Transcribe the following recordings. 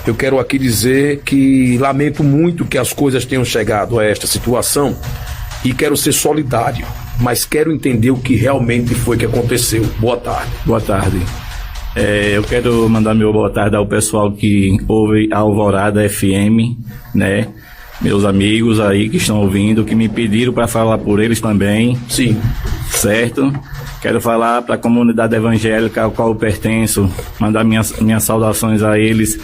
eu quero aqui dizer que lamento muito que as coisas tenham chegado a esta situação e quero ser solidário, mas quero entender o que realmente foi que aconteceu. Boa tarde. Boa tarde. Eu quero mandar meu boa tarde ao pessoal que ouve a Alvorada FM, né? Meus amigos aí que estão ouvindo, que me pediram para falar por eles também. Sim. Certo? Quero falar para a comunidade evangélica ao qual eu pertenço, mandar minhas saudações a eles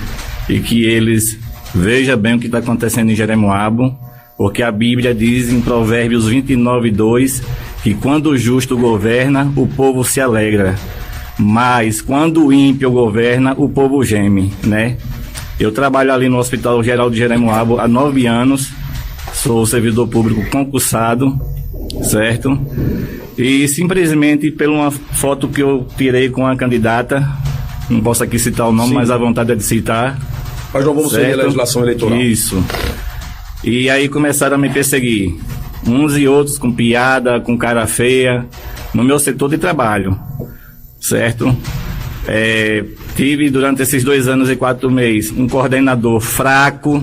e que eles vejam bem o que está acontecendo em Jeremoabo, porque a Bíblia diz em Provérbios 29:2 que quando o justo governa, o povo se alegra, mas quando o ímpio governa, o povo geme, né? Eu trabalho ali no Hospital Geral de Jeremoabo há 9 anos, sou servidor público concursado, certo? E simplesmente por uma foto que eu tirei com a candidata, não posso aqui citar o nome, mas a vontade é de citar. Mas não vamos seguir a legislação eleitoral. Isso. E aí começaram a me perseguir, uns e outros com piada, com cara feia, no meu setor de trabalho, certo? Tive durante esses 2 anos e 4 meses um coordenador fraco,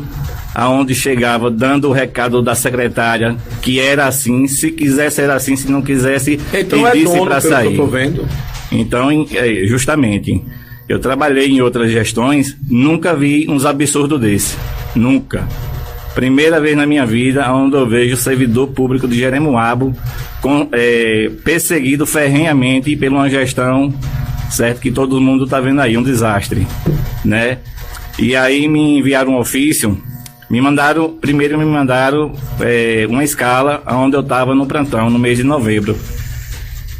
aonde chegava dando o recado da secretária que era assim, se quisesse era assim, se não quisesse então pedisse para sair. Que eu tô vendo. Então, justamente, eu trabalhei em outras gestões, nunca vi uns absurdos desse, nunca. Primeira vez na minha vida onde eu vejo servidor público de Jeremoabo perseguido ferrenhamente por uma gestão, certo, que todo mundo está vendo aí, um desastre, né? E aí me enviaram um ofício, primeiro me mandaram uma escala onde eu estava no plantão, no mês de novembro.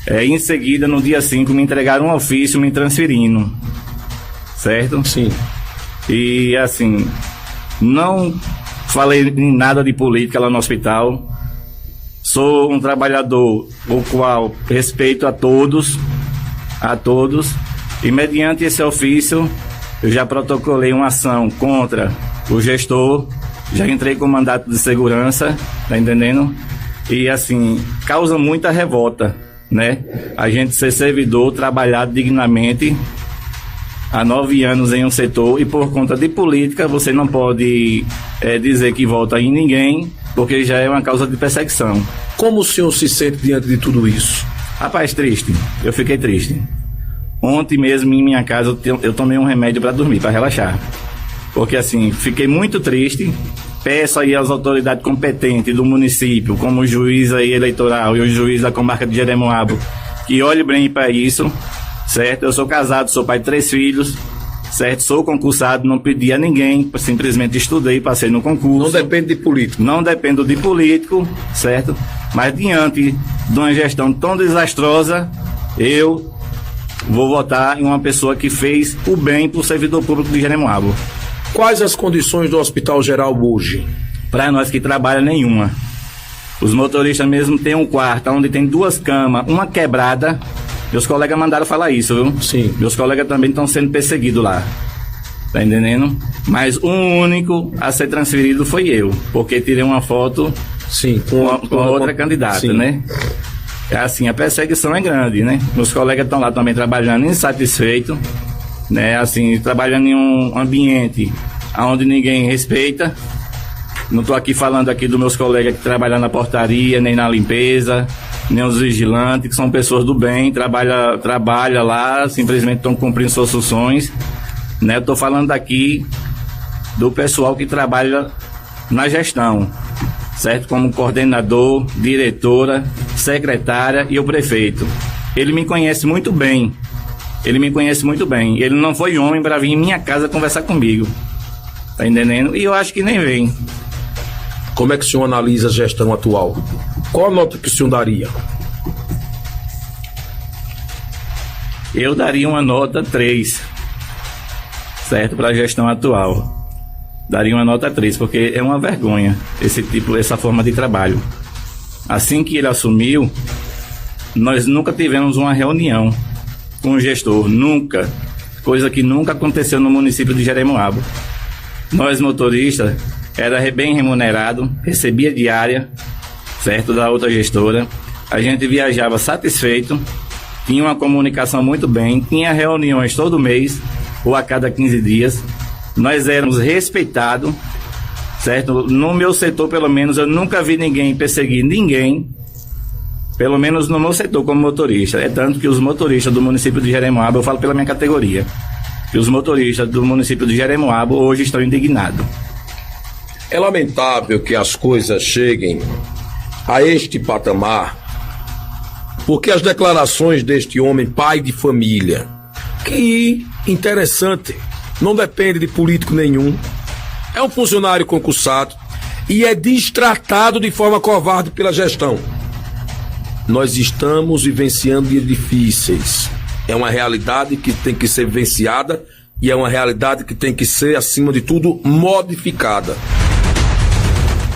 Em seguida, no dia 5, me entregaram um ofício me transferindo, certo? Sim. E assim, não falei em nada de política lá no hospital, sou um trabalhador o qual respeito a todos, e mediante esse ofício eu já protocolei uma ação contra o gestor, já entrei com mandato de segurança, tá entendendo? E assim, causa muita revolta, né? A gente ser servidor, trabalhar dignamente há 9 anos em um setor e por conta de política você não pode dizer que vota em ninguém, porque já é uma causa de perseguição. Como o senhor se sente diante de tudo isso? Rapaz, triste, eu fiquei triste. Ontem mesmo em minha casa eu tomei um remédio para dormir, para relaxar. Porque assim, fiquei muito triste. Peço aí às autoridades competentes do município, como o juiz aí eleitoral e o juiz da comarca de Jeremoabo, que olhe bem para isso, certo? Eu sou casado, sou pai de 3 filhos, certo? Sou concursado, não pedi a ninguém, simplesmente estudei, passei no concurso. Não depende de político. Não dependo de político, certo? Mas diante de uma gestão tão desastrosa, eu vou votar em uma pessoa que fez o bem para o servidor público de Jeremoabo. Quais as condições do Hospital Geral hoje? Para nós que trabalham, nenhuma. Os motoristas mesmo têm um quarto onde tem 2 camas, uma quebrada. Meus colegas mandaram falar isso, viu? Sim. Meus colegas também estão sendo perseguidos lá. Tá entendendo? Mas o único a ser transferido foi eu, porque tirei uma foto. Sim, com a outra candidata, sim, né? Assim, a perseguição é grande, né? Meus colegas estão lá também trabalhando insatisfeitos, né? Assim, trabalhando em um ambiente onde ninguém respeita. Não estou aqui falando aqui dos meus colegas que trabalham na portaria, nem na limpeza, nem os vigilantes, que são pessoas do bem, trabalham lá, simplesmente estão cumprindo suas funções, né? Estou falando aqui do pessoal que trabalha na gestão, certo? Como coordenador, diretora, secretária e o prefeito. Ele me conhece muito bem. Ele não foi homem para vir em minha casa conversar comigo. Tá entendendo? E eu acho que nem vem. Como é que o senhor analisa a gestão atual? Qual a nota que o senhor daria? Eu daria uma nota 3, certo? Para a gestão atual. Daria uma nota 3, porque é uma vergonha essa forma de trabalho. Assim que ele assumiu, nós nunca tivemos uma reunião com o gestor, nunca. Coisa que nunca aconteceu no município de Jeremoabo. Nós motoristas era bem remunerado, recebia diária, certo, da outra gestora. A gente viajava satisfeito, tinha uma comunicação muito bem, tinha reuniões todo mês ou a cada 15 dias, nós éramos respeitados, certo? No meu setor, pelo menos, eu nunca vi ninguém perseguir ninguém, pelo menos no meu setor como motorista. É tanto que os motoristas do município de Jeremoabo, eu falo pela minha categoria, que os motoristas do município de Jeremoabo hoje estão indignados. É lamentável que as coisas cheguem a este patamar, porque as declarações deste homem, pai de família, que interessante, não depende de político nenhum, é um funcionário concursado e é destratado de forma covarde pela gestão. Nós estamos vivenciando dias difíceis. É uma realidade que tem que ser vivenciada e é uma realidade que tem que ser, acima de tudo, modificada.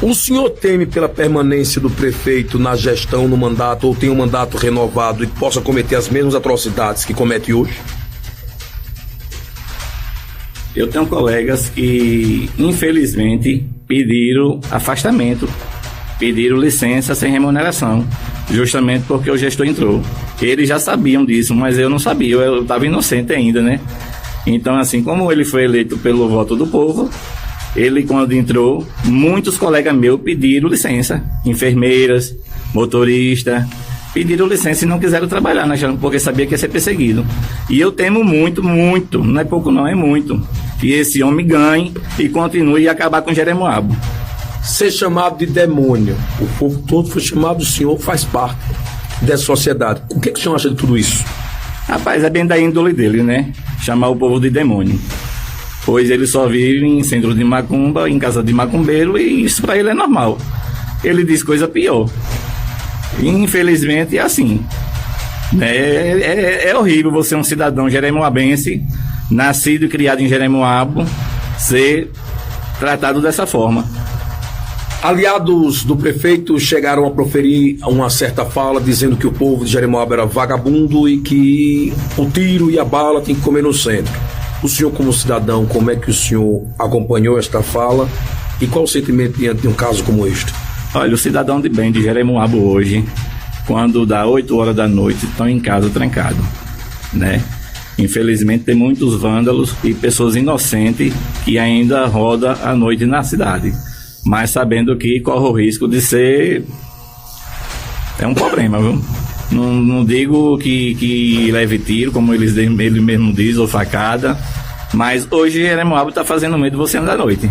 O senhor teme pela permanência do prefeito na gestão, no mandato, ou tem um mandato renovado e possa cometer as mesmas atrocidades que comete hoje? Eu tenho colegas que, infelizmente, pediram afastamento, pediram licença sem remuneração, justamente porque o gestor entrou. Eles já sabiam disso, mas eu não sabia, eu estava inocente ainda, né? Então, assim, como ele foi eleito pelo voto do povo, ele, quando entrou, muitos colegas meus pediram licença, enfermeiras, motorista, pediram licença e não quiseram trabalhar, né, porque sabia que ia ser perseguido. E eu temo muito, muito, não é pouco não, é muito, que esse homem ganhe e continue a acabar com Jeremoabo. Ser chamado de demônio, o povo todo foi chamado, o senhor faz parte dessa sociedade. O que o senhor acha de tudo isso? Rapaz, é bem da índole dele, né? Chamar o povo de demônio. Pois ele só vive em centro de macumba, em casa de macumbeiro, e isso pra ele é normal. Ele diz coisa pior. Infelizmente é assim. É horrível você, um cidadão jeremoabense, nascido e criado em Jeremoabo, ser tratado dessa forma. Aliados do prefeito chegaram a proferir uma certa fala dizendo que o povo de Jeremoabo era vagabundo e que o tiro e a bala tem que comer no centro. O senhor, como cidadão, como é que o senhor acompanhou esta fala e qual o sentimento diante de um caso como este? Olha, o cidadão de bem de Jeremoabo hoje, quando dá 8 horas da noite, estão em casa trancados, né? Infelizmente tem muitos vândalos e pessoas inocentes que ainda rodam à noite na cidade, mas sabendo que corre o risco de ser... É um problema, viu? Não digo que leve tiro, como ele mesmo diz, ou facada, mas hoje Jeremoabo está fazendo medo de você andar à noite.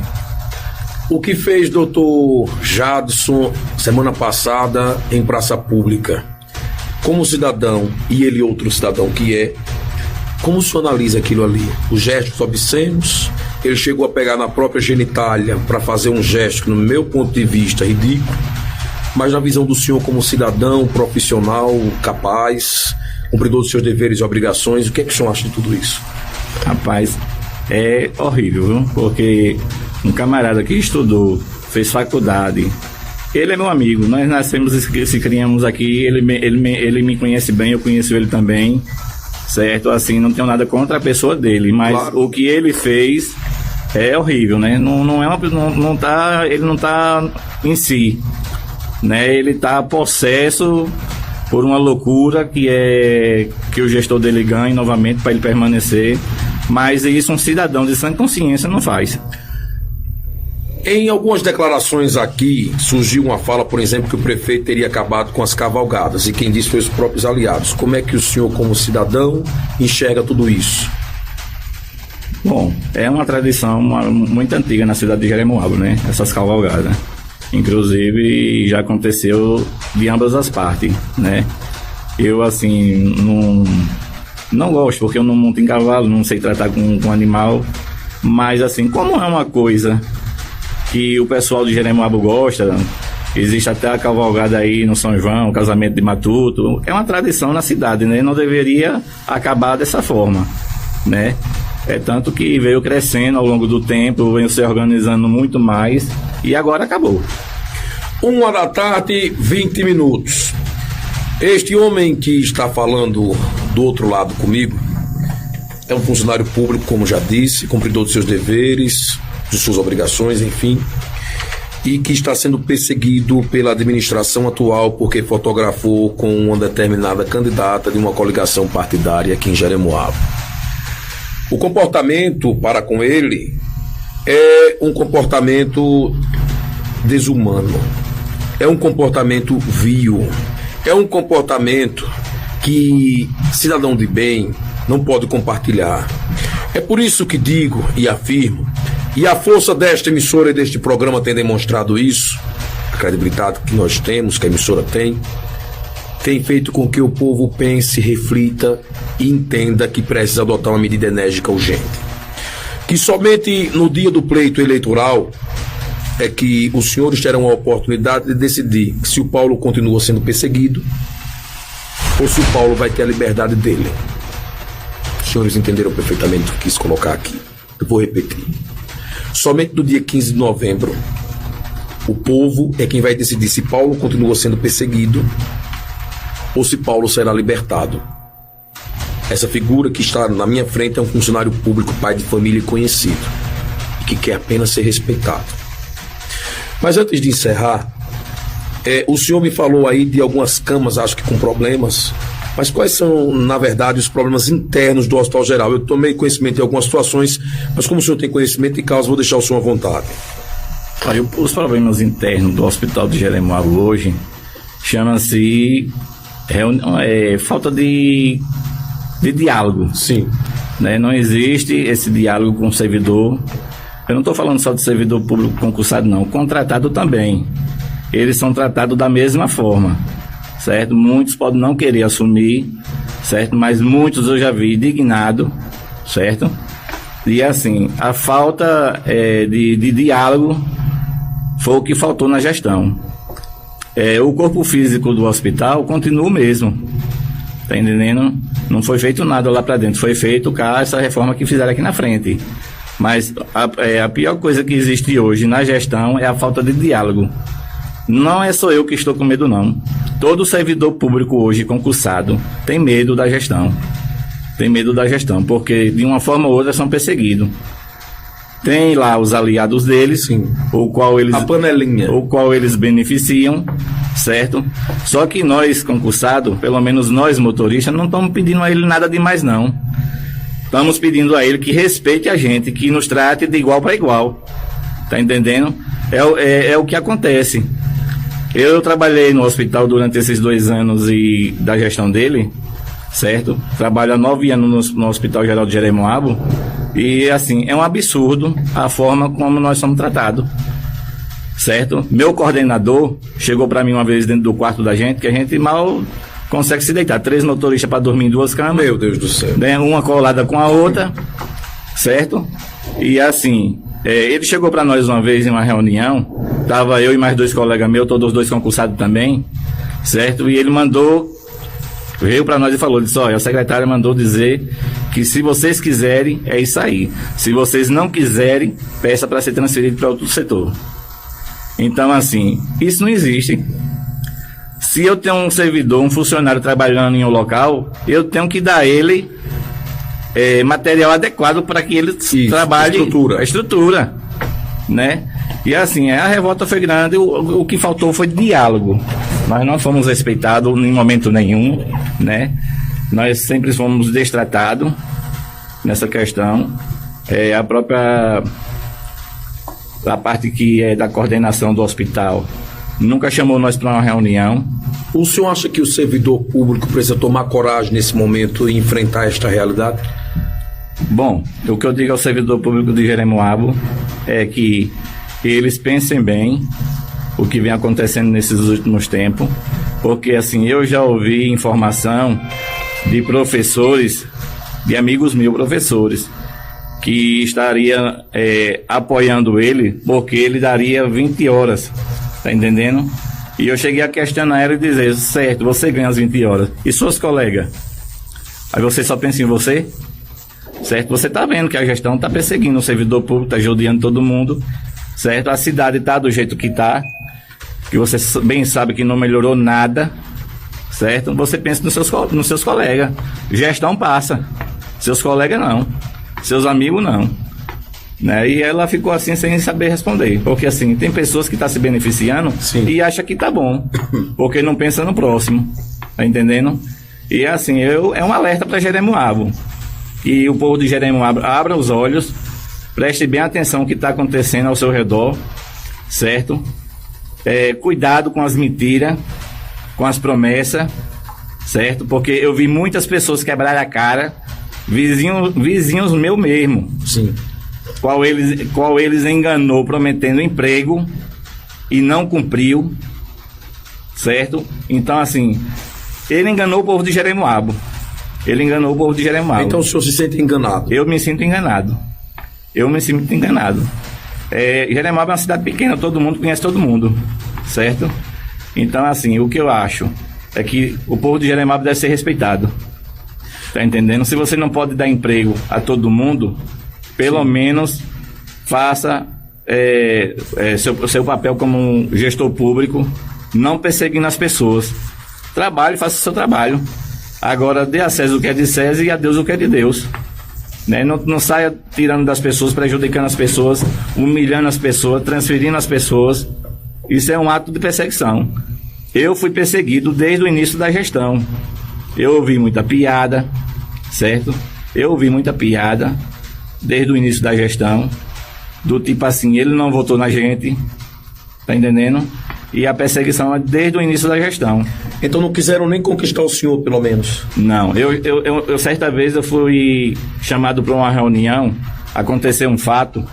O que fez doutor Jadson semana passada em praça pública, como cidadão, e ele outro cidadão que é, como o senhor analisa aquilo ali? Os gestos obscenos, ele chegou a pegar na própria genitália para fazer um gesto que, no meu ponto de vista, é ridículo, mas na visão do senhor como cidadão, profissional, capaz, cumpridor dos seus deveres e obrigações, o que é que o senhor acha de tudo isso? Rapaz, é horrível, viu? Porque um camarada que estudou, fez faculdade, ele é meu amigo, nós nascemos e se criamos aqui, ele me conhece bem, eu conheço ele também, certo? Assim, não tenho nada contra a pessoa dele, mas claro, o que ele fez é horrível, né? Ele não tá em si, né? Ele tá possesso por uma loucura que o gestor dele ganhe novamente para ele permanecer, mas isso um cidadão de sã consciência não faz. Em algumas declarações aqui, surgiu uma fala, por exemplo, que o prefeito teria acabado com as cavalgadas, e quem disse foi os próprios aliados. Como é que o senhor, como cidadão, enxerga tudo isso? Bom, é uma tradição muito antiga na cidade de Jeremoabo, né? Essas cavalgadas. Inclusive, já aconteceu de ambas as partes, né? Eu, assim, não gosto, porque eu não monto em cavalo, não sei tratar com animal, mas, assim, como é uma coisa que o pessoal de Jeremoabo gosta, existe até a cavalgada aí no São João, o casamento de Matuto, é uma tradição na cidade, né? Não deveria acabar dessa forma, né? É tanto que veio crescendo ao longo do tempo, veio se organizando muito mais e agora acabou. 1h20. Este homem que está falando do outro lado comigo é um funcionário público, como já disse, cumpridor dos seus deveres, de suas obrigações, enfim, e que está sendo perseguido pela administração atual porque fotografou com uma determinada candidata de uma coligação partidária aqui em Jeremoabo. O comportamento para com ele é um comportamento desumano, é um comportamento vil, é um comportamento que cidadão de bem não pode compartilhar. É por isso que digo e afirmo, e a força desta emissora e deste programa tem demonstrado isso, a credibilidade que nós temos, que a emissora tem feito com que o povo pense, reflita e entenda que precisa adotar uma medida enérgica urgente. Que somente no dia do pleito eleitoral é que os senhores terão a oportunidade de decidir se o Paulo continua sendo perseguido ou se o Paulo vai ter a liberdade dele. Os senhores entenderam perfeitamente o que quis colocar aqui. Eu vou repetir. Somente no dia 15 de novembro, o povo é quem vai decidir se Paulo continua sendo perseguido ou se Paulo será libertado. Essa figura que está na minha frente é um funcionário público, pai de família e conhecido, e que quer apenas ser respeitado. Mas antes de encerrar, o senhor me falou aí de algumas camas, acho que com problemas, mas quais são, na verdade, os problemas internos do Hospital Geral? Eu tomei conhecimento de algumas situações, mas como o senhor tem conhecimento de causa, vou deixar o senhor à vontade. Os problemas internos do Hospital de Jeremoabo hoje chama-se falta de diálogo. Sim. Né? Não existe esse diálogo com o servidor. Eu não estou falando só de servidor público concursado, não. Contratado também. Eles são tratados da mesma forma, certo? Muitos podem não querer assumir, certo? Mas muitos eu já vi indignado, certo? E assim, a falta de diálogo foi o que faltou na gestão. O corpo físico do hospital continua o mesmo, tá entendendo? Não foi feito nada lá para dentro, foi feito essa reforma que fizeram aqui na frente. Mas a pior coisa que existe hoje na gestão é a falta de diálogo. Não é só eu que estou com medo, não. Todo servidor público hoje concursado tem medo da gestão. Tem medo da gestão, porque de uma forma ou outra são perseguidos. Tem lá os aliados deles, sim, a panelinha, o qual eles beneficiam, certo? Só que nós, concursados, pelo menos nós motoristas, não estamos pedindo a ele nada demais, não. Estamos pedindo a ele que respeite a gente, que nos trate de igual para igual. Tá entendendo? É o que acontece. Eu trabalhei no hospital durante esses 2 anos da gestão dele, certo? Trabalho há 9 anos no Hospital Geral de Jeremoabo. E assim, é um absurdo a forma como nós somos tratados, certo? Meu coordenador chegou para mim uma vez dentro do quarto da gente, que a gente mal consegue se deitar. 3 motoristas para dormir em 2 camas. Meu Deus do céu. Né? Uma colada com a outra, certo? E assim, ele chegou para nós uma vez em uma reunião, tava eu e mais 2 colegas meus, todos os 2 concursados também, certo? E ele veio para nós e falou, disse, olha, a secretária mandou dizer que se vocês quiserem, é isso aí. Se vocês não quiserem, peça para ser transferido para outro setor. Então, assim, isso não existe. Se eu tenho um servidor, um funcionário trabalhando em um local, eu tenho que dar a ele material adequado para que ele trabalhe a estrutura, né? E assim, a revolta foi grande, o que faltou foi diálogo. Nós não fomos respeitados em momento nenhum, né? Nós sempre fomos destratados nessa questão. A parte que é da coordenação do hospital nunca chamou nós para uma reunião. O senhor acha que o servidor público precisa tomar coragem nesse momento e enfrentar esta realidade? Bom, o que eu digo ao servidor público de Jeremoabo é que eles pensem bem o que vem acontecendo nesses últimos tempos, porque assim, eu já ouvi informação de professores, de amigos meus professores, que estaria apoiando ele, porque ele daria 20 horas, tá entendendo? E eu cheguei a questionar ela e dizer, certo, você ganha as 20 horas, e suas colegas? Aí você só pensa em você? Certo? Você tá vendo que a gestão tá perseguindo o servidor público, tá judiando todo mundo, certo? A cidade tá do jeito que tá, que você bem sabe que não melhorou nada, certo? Você pensa nos seus colegas. Gestão passa, seus colegas não, seus amigos não, né? E ela ficou assim sem saber responder, porque assim, tem pessoas que estão se beneficiando, sim, e acha que tá bom, porque não pensa no próximo, tá entendendo? E assim, é um alerta para Jeremoabo, que o povo de Jeremoabo abra os olhos, Preste bem atenção ao que está acontecendo ao seu redor, certo? Cuidado com as mentiras, com as promessas, certo? Porque eu vi muitas pessoas quebrarem a cara, vizinhos meu mesmo. Sim. Qual eles enganou prometendo emprego e não cumpriu, certo? Então, assim, ele enganou o povo de Jeremoabo. Então o senhor se sente enganado? Eu me sinto enganado. Jeremoabo é uma cidade pequena, todo mundo conhece todo mundo, certo? Então, assim, o que eu acho é que o povo de Jeremoabo deve ser respeitado. Tá entendendo? Se você não pode dar emprego a todo mundo, pelo menos faça seu papel como um gestor público, não perseguindo as pessoas. Trabalhe, faça o seu trabalho. Agora, dê a César o que é de César e a Deus o que é de Deus. Né? Não saia tirando das pessoas, prejudicando as pessoas, humilhando as pessoas, transferindo as pessoas. Isso é um ato de perseguição. Eu fui perseguido desde o início da gestão. Eu ouvi muita piada, certo? Desde o início da gestão, do tipo assim, ele não votou na gente, tá entendendo? E a perseguição é desde o início da gestão. Então não quiseram nem conquistar o senhor, pelo menos? Não, eu certa vez eu fui chamado para uma reunião, aconteceu um fato,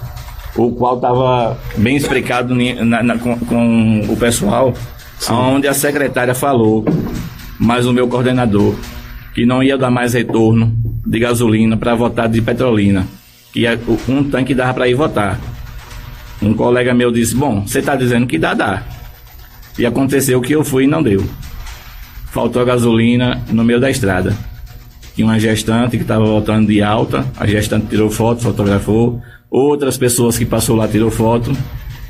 o qual estava bem explicado com o pessoal, onde a secretária falou, mas o meu coordenador, que não ia dar mais retorno de gasolina para votar de Petrolina, que um tanque dava para ir votar. Um colega meu disse, bom, você está dizendo que dá. E aconteceu que eu fui e não deu. Faltou gasolina no meio da estrada. Tinha uma gestante que estava voltando de alta, a gestante tirou foto, fotografou, outras pessoas que passou lá tirou foto,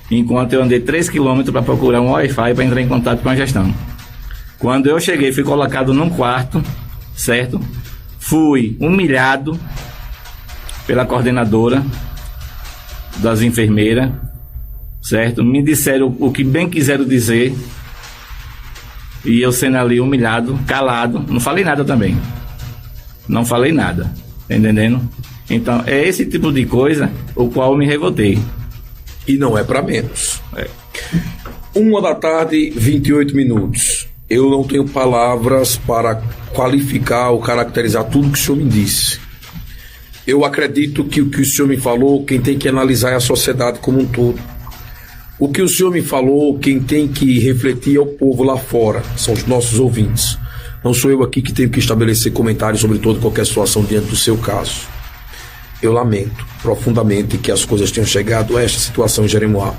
enquanto eu andei 3 km para procurar um Wi-Fi para entrar em contato com a gestão. Quando eu cheguei, fui colocado num quarto, certo? Fui humilhado pela coordenadora das enfermeiras, certo? Me disseram o que bem quiseram dizer e eu sendo ali humilhado, calado, não falei nada também. Não falei nada, tá entendendo? Então, é esse tipo de coisa o qual eu me revoltei. E não é para menos. 1h28. Eu não tenho palavras para qualificar ou caracterizar tudo que o senhor me disse. Eu acredito que o que o senhor me falou, quem tem que analisar é a sociedade como um todo. O que o senhor me falou, quem tem que refletir é o povo lá fora, são os nossos ouvintes. Não sou eu aqui que tenho que estabelecer comentários sobre toda e qualquer situação diante do seu caso. Eu lamento profundamente que as coisas tenham chegado a esta situação em Jeremoabo.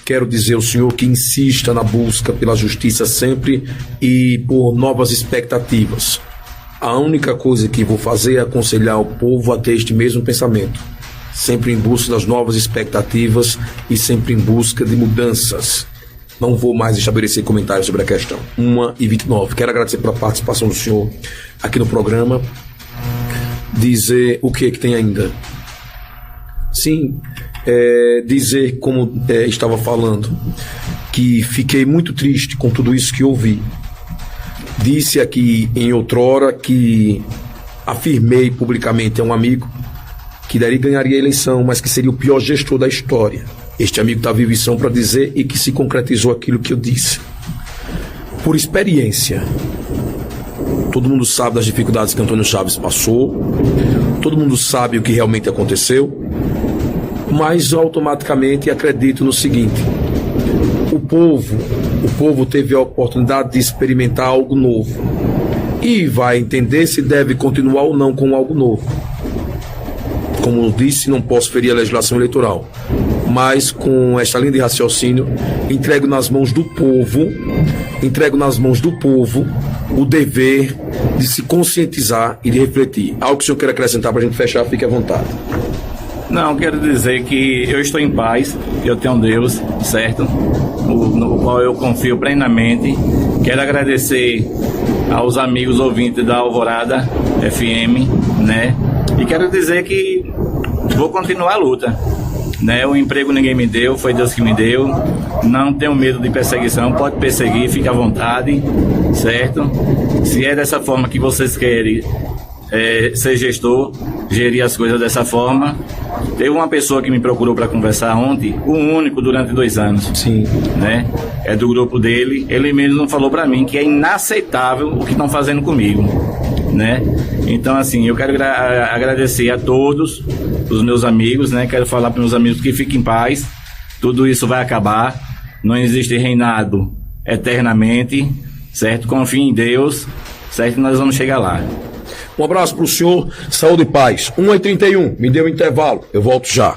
Quero dizer ao senhor que insista na busca pela justiça sempre e por novas expectativas. A única coisa que vou fazer é aconselhar o povo a ter este mesmo pensamento. Sempre em busca das novas expectativas e sempre em busca de mudanças. Não vou mais estabelecer comentários sobre a questão. 1h29. Quero agradecer pela participação do senhor aqui no programa. Dizer o que tem ainda? Sim, dizer, como estava falando, que fiquei muito triste com tudo isso que ouvi. Disse aqui em outrora que afirmei publicamente a um amigo que daí ganharia a eleição, mas que seria o pior gestor da história. Este amigo está vivo e são para dizer e que se concretizou aquilo que eu disse. Por experiência, todo mundo sabe das dificuldades que Antônio Chaves passou, todo mundo sabe o que realmente aconteceu, mas automaticamente acredito no seguinte: o povo teve a oportunidade de experimentar algo novo e vai entender se deve continuar ou não com algo novo. Como eu disse, não posso ferir a legislação eleitoral, mas com esta linha de raciocínio, entrego nas mãos do povo o dever de se conscientizar e de refletir. Algo que o senhor quer acrescentar para a gente fechar, fique à vontade. Não, quero dizer que eu estou em paz, eu tenho Deus, certo? No qual eu confio plenamente. Quero agradecer aos amigos ouvintes da Alvorada FM, né? E quero dizer que vou continuar a luta, né? O emprego ninguém me deu, foi Deus que me deu. Não tenho medo de perseguição, pode perseguir, fique à vontade, certo? Se é dessa forma que vocês querem ser gestor, gerir as coisas dessa forma, Teve uma pessoa que me procurou para conversar ontem, o único durante 2 anos. Sim. Né? É do grupo dele. Ele mesmo não falou para mim que é inaceitável o que estão fazendo comigo, né? Então, assim, eu quero agradecer a todos os meus amigos, né? Quero falar para meus amigos que fiquem em paz. Tudo isso vai acabar. Não existe reinado eternamente, certo? Confie em Deus, certo? Nós vamos chegar lá. Um abraço pro senhor, saúde e paz. 1h31, me dê um intervalo, eu volto já.